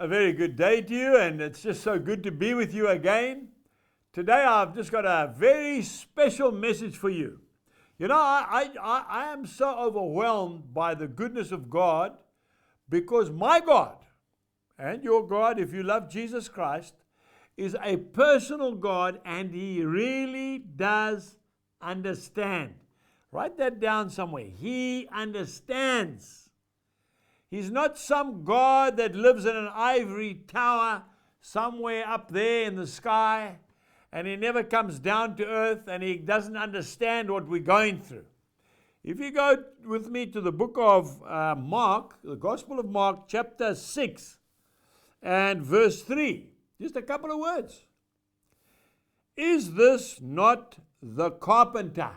A very good day to you, and it's just so good to be with you again. Today I've just got a very special message for you. You know, I am so overwhelmed by the goodness of God, because my God and your God, if you love Jesus Christ, is a personal God, and He really does understand. Write that down somewhere. He understands. He's not some God that lives in an ivory tower somewhere up there in the sky, and He never comes down to earth, and He doesn't understand what we're going through. If you go with me to the book of Mark, the Gospel of Mark, chapter 6 and verse 3, just a couple of words. Is this not the carpenter,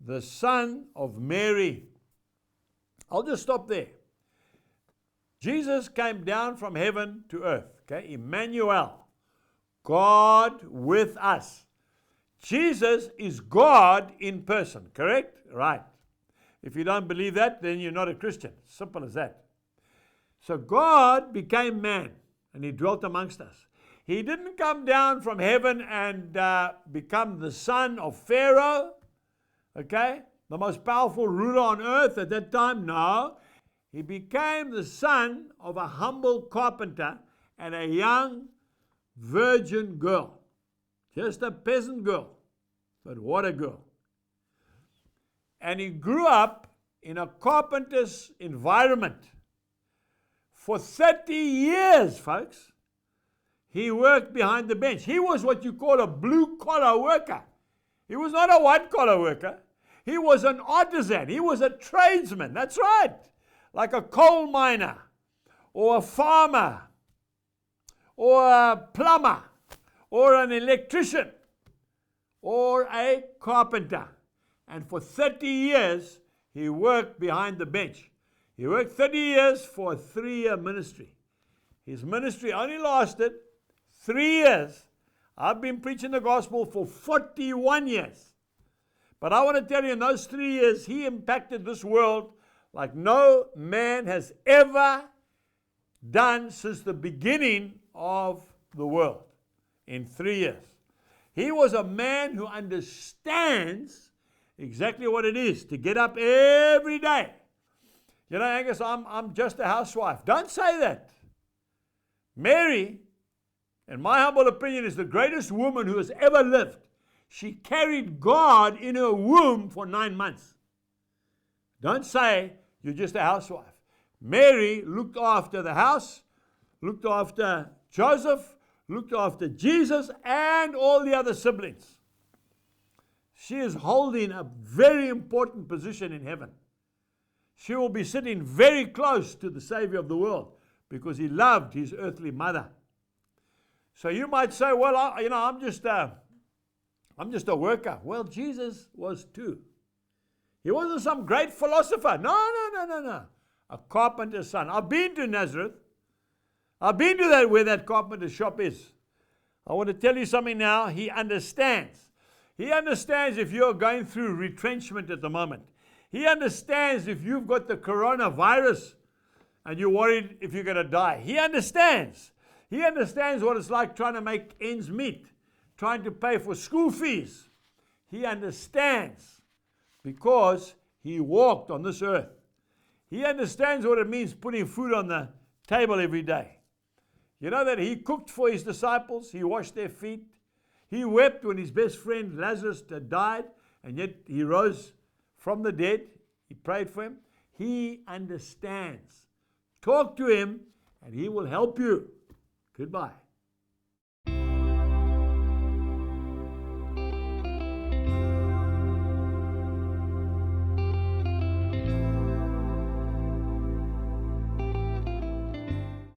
the son of Mary? I'll just stop there. Jesus came down from heaven to earth. Okay, Emmanuel, God with us. Jesus is God in person, correct? Right. If you don't believe that, then you're not a Christian. Simple as that. So God became man, and He dwelt amongst us. He didn't come down from heaven and become the son of Pharaoh, okay, the most powerful ruler on earth at that time. No. He became the son of a humble carpenter and a young virgin girl. Just a peasant girl. But what a girl. And He grew up in a carpenter's environment. For 30 years, folks, He worked behind the bench. He was what you call a blue-collar worker. He was not a white-collar worker. He was an artisan. He was a tradesman. That's right. Like a coal miner, or a farmer, or a plumber, or an electrician, or a carpenter. And for 30 years, he worked behind the bench. He worked 30 years for a 3-year ministry. His ministry only lasted 3 years. I've been preaching the gospel for 41 years. But I want to tell you, in those 3 years, he impacted this world like no man has ever done since the beginning of the world. In 3 years. He was a man who understands exactly what it is to get up every day. You know, Angus, I'm just a housewife. Don't say that. Mary, in my humble opinion, is the greatest woman who has ever lived. She carried God in her womb for 9 months. Don't say you're just a housewife. Mary looked after the house, looked after Joseph, looked after Jesus, and all the other siblings. She is holding a very important position in heaven. She will be sitting very close to the Savior of the world because He loved His earthly mother. So you might say, well, I'm just a worker. Well, Jesus was too. He wasn't some great philosopher. No. A carpenter's son. I've been to Nazareth. I've been to where that carpenter's shop is. I want to tell you something now. He understands. He understands if you're going through retrenchment at the moment. He understands if you've got the coronavirus and you're worried if you're going to die. He understands. He understands what it's like trying to make ends meet, trying to pay for school fees. He understands because He walked on this earth. He understands what it means putting food on the table every day. You know that He cooked for His disciples. He washed their feet. He wept when his best friend Lazarus had died, and yet He rose from the dead. He prayed for him. He understands. Talk to Him, and He will help you. Goodbye.